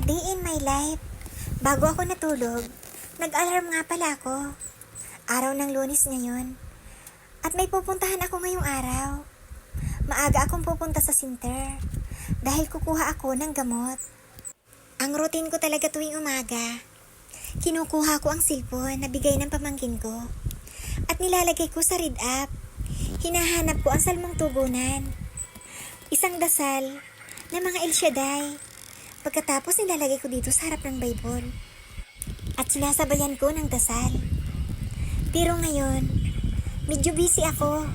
day in my life. Bago ako natulog, nag-alarm nga pala ako. Araw ng Lunes ngayon. At may pupuntahan ako ngayong araw. Maaga akong pupunta sa center dahil kukuha ako ng gamot. Ang routine ko talaga tuwing umaga, kinukuha ko ang cellphone na bigay ng pamangkin ko at nilalagay ko sa read app. Hinahanap ko ang salmong tugunan, isang dasal na mga El Shaddai. Pagkatapos nilalagay ko dito sa harap ng Bible at sinasabayan ko ng dasal. Pero ngayon, medyo busy ako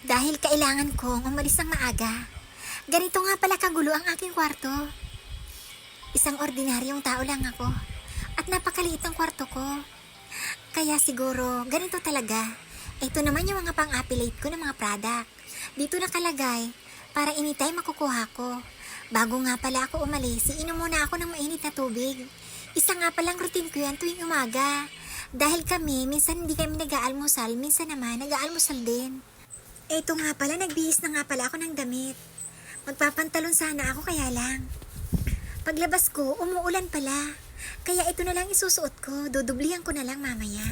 dahil kailangan kong umalis ng maaga. Ganito nga pala kagulo ang aking kwarto. Isang ordinaryong tao lang ako at napakaliit ang kwarto ko. Kaya siguro ganito talaga. Ito naman yung mga pang-affiliate ko ng mga product. Dito nakalagay para anytime makukuha ko. Bago nga pala ako umalis, iinom muna ako ng mainit na tubig. Isa nga palang routine ko yan tuwing umaga. Dahil kami, minsan hindi kami nag-aalmusal, minsan naman nag-aalmusal din. Eto nga pala, nagbihis na nga pala ako ng damit. Magpapantalon sana ako kaya lang. Paglabas ko, umuulan pala. Kaya ito na lang isusuot ko, dudublihan ko na lang mamaya.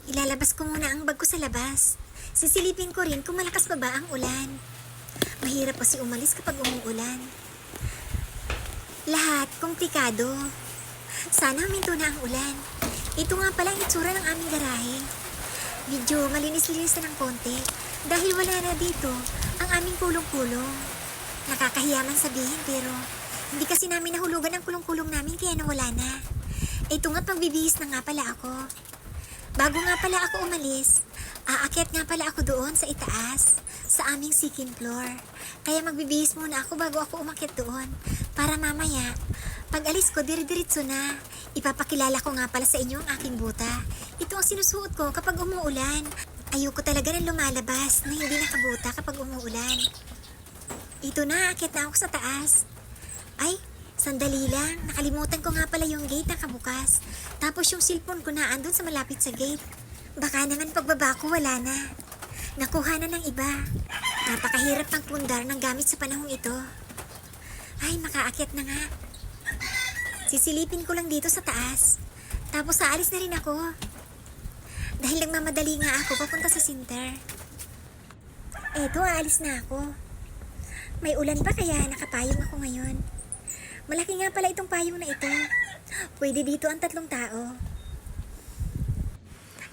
Ilalabas ko muna ang bag ko sa labas. Sisilipin ko rin kung malakas pa ba ang ulan. Mahirap kasi umalis kapag umuulan. Lahat komplikado. Sana huminto na ang ulan. Ito nga pala ang itsura ng aming garahe. Medyo malinis-linis na ng konti dahil wala na dito ang aming kulong-kulong. Nakakahiya man sabihin pero hindi kasi namin nahulugan ang kulong-kulong namin kaya nawala na. Ito nga pagbibihis na nga pala ako. Bago nga pala ako umalis, aakyat nga pala ako doon sa itaas, sa aming second floor. Kaya magbibihis muna ako bago ako umakyat doon. Para mamaya, pag alis ko, dire-diretso na. Ipapakilala ko nga pala sa inyo ang aking buta. Ito ang sinusuot ko kapag umuulan. Ayoko talaga na lumalabas na hindi nakabuta kapag umuulan. Ito na, aakyat na ako sa taas. Ay, sandali lang. Nakalimutan ko nga pala yung gate na kabukas. Tapos yung cellphone ko na andun sa malapit sa gate. Baka naman pagbaba ko wala na. Nakuha na ng iba. Napakahirap ng pundar ng gamit sa panahong ito. Ay, makaakyat na nga. Sisilipin ko lang dito sa taas. Tapos aalis na rin ako. Dahil nagmamadali nga ako papunta sa center. Eto, aalis na ako. May ulan pa kaya nakapayong ako ngayon. Malaki nga pala itong payong na ito. Pwede dito ang 3 tao.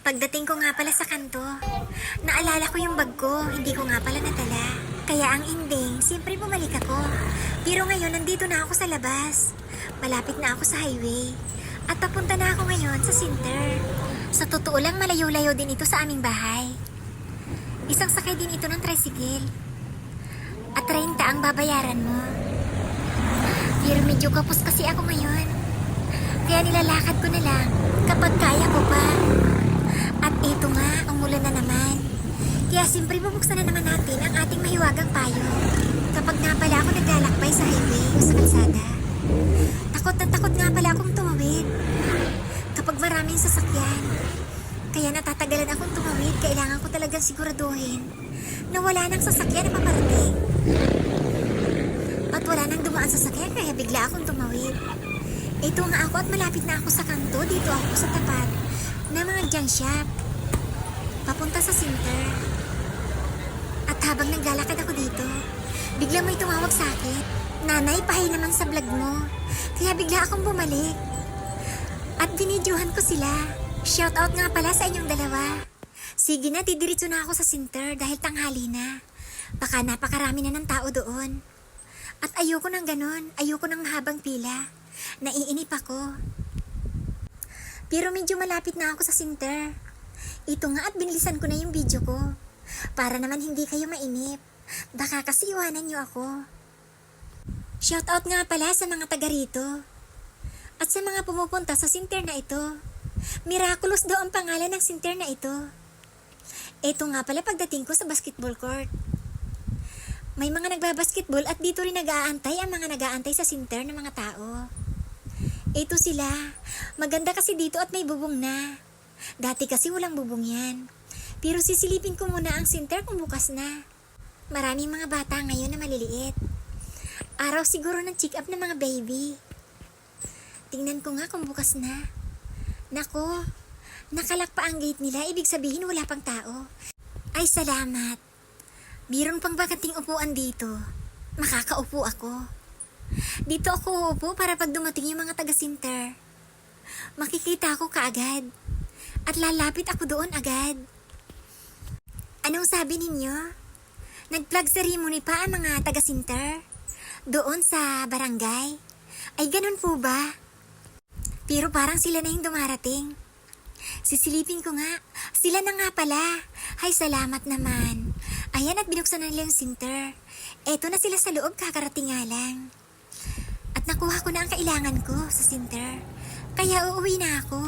Pagdating ko nga pala sa kanto, naalala ko yung bag ko, hindi ko nga pala natala. Kaya ang ending, siyempre bumalik ako. Pero ngayon, nandito na ako sa labas. Malapit na ako sa highway. At papunta na ako ngayon sa center. Sa totoo lang, malayo-layo din ito sa aming bahay. Isang sakay din ito ng tricycle. At 30 ang babayaran mo. Pero medyo kapos kasi ako ngayon. Kaya nilalakad ko na lang kapag kaya ko pa. At ito nga, umulan na naman. Kaya siyempre bubuksan na naman natin ang ating mahiwagang payo. Kapag nga pala ako naglalakbay sa highway o sa kalsada. Takot na takot nga pala akong tumawid. Kapag maraming sasakyan. Kaya natatagalan akong tumawid, kailangan ko talagang siguraduhin na wala nang sasakyan na paparating. At wala nang dumaan sasakyan kaya bigla akong tumawid. Ito nga ako at malapit na ako sa kanto. Dito ako sa tapat na mga junk shop. Papunta sa center. At habang naglalakad ako dito, bigla may tumawag sa akin. Nanay, pahay naman sa vlog mo. Kaya bigla akong bumalik. At binidyohan ko sila. Shoutout nga pala sa inyong dalawa. Sige na, didiretso na ako sa center dahil tanghali na. Baka napakarami na ng tao doon. At ayoko ng ganon. Ayoko ng mahabang pila. Naiinip ako. Pero medyo malapit na ako sa center. Ito nga at binilisan ko na yung video ko. Para naman hindi kayo mainip. Baka kasi iwanan niyo ako. Shoutout nga pala sa mga taga rito. At sa mga pumupunta sa center na ito. Miraculous daw ang pangalan ng center na ito. Ito nga pala pagdating ko sa basketball court. May mga nagbabasketball at dito rin nag-aantay ang mga nag-aantay sa center ng mga tao. Ito sila. Maganda kasi dito at may bubong na. Dati kasi walang bubong yan. Pero sisilipin ko muna ang center kung bukas na. Maraming mga bata ngayon na maliliit. Araw siguro ng check-up ng mga baby. Tingnan ko nga kung bukas na. Nako, nakalak pa ang gate nila, ibig sabihin wala pang tao. Ay salamat. Mayroon pang bakanting upuan dito. Makakaupo ako. Dito ako uupo para pag dumating yung mga taga-sinter, makikita ako kaagad. At lalapit ako doon agad. Anong sabi ninyo? Nag-flag ceremony pa ang mga taga-sinter? Doon sa barangay? Ay ganun po ba? Pero parang sila na yung dumarating. Sisilipin ko nga. Sila na nga pala. Ay salamat naman. Ayan at binuksan na nila yung sinter. Eto na sila sa loob, kakarating nga lang. At nakuha ko na ang kailangan ko sa sinter. Kaya uuwi na ako.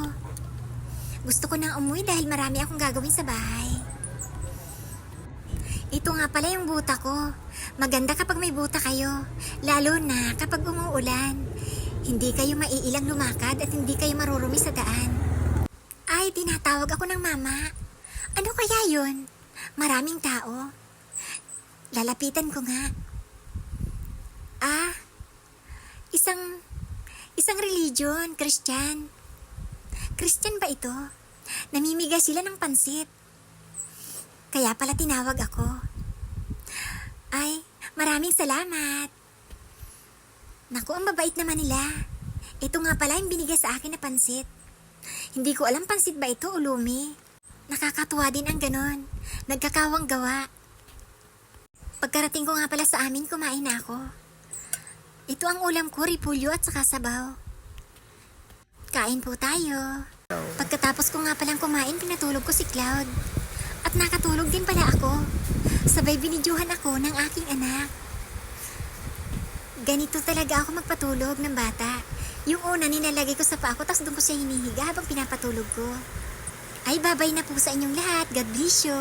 Gusto ko nang umuwi dahil marami akong gagawin sa bahay. Ito nga pala yung buta ko. Maganda kapag may buta kayo. Lalo na kapag umuulan. Hindi kayo maiilang lumakad at hindi kayo marurumi sa daan. Ay, tinatawag ako ng mama. Ano kaya yun? Maraming tao. Lalapitan ko nga. Isang religion, Christian. Christian ba ito? Namimigay sila ng pansit. Kaya pala tinawag ako. Ay, maraming salamat. Naku, ang mabait naman nila. Ito nga pala yung binigay sa akin na pansit. Hindi ko alam pansit ba ito o lumi. Nakakatuwa din ang ganon. Nagkakawang gawa. Pagkarating ko nga pala sa amin, kumain na ako. Ito ang ulam ko, ripulyo at saka sabaw. Kain po tayo. Pagkatapos ko nga palang kumain, pinatulog ko si Cloud. At nakatulog din pala ako. Sabay binidyuhan ako ng aking anak. Ganito talaga ako magpatulog ng bata. Yung una nilalagay ko sa paa ko, tapos doon ko siya hinihiga habang pinapatulog ko. Ay, babay na po sa inyong lahat. God bless you.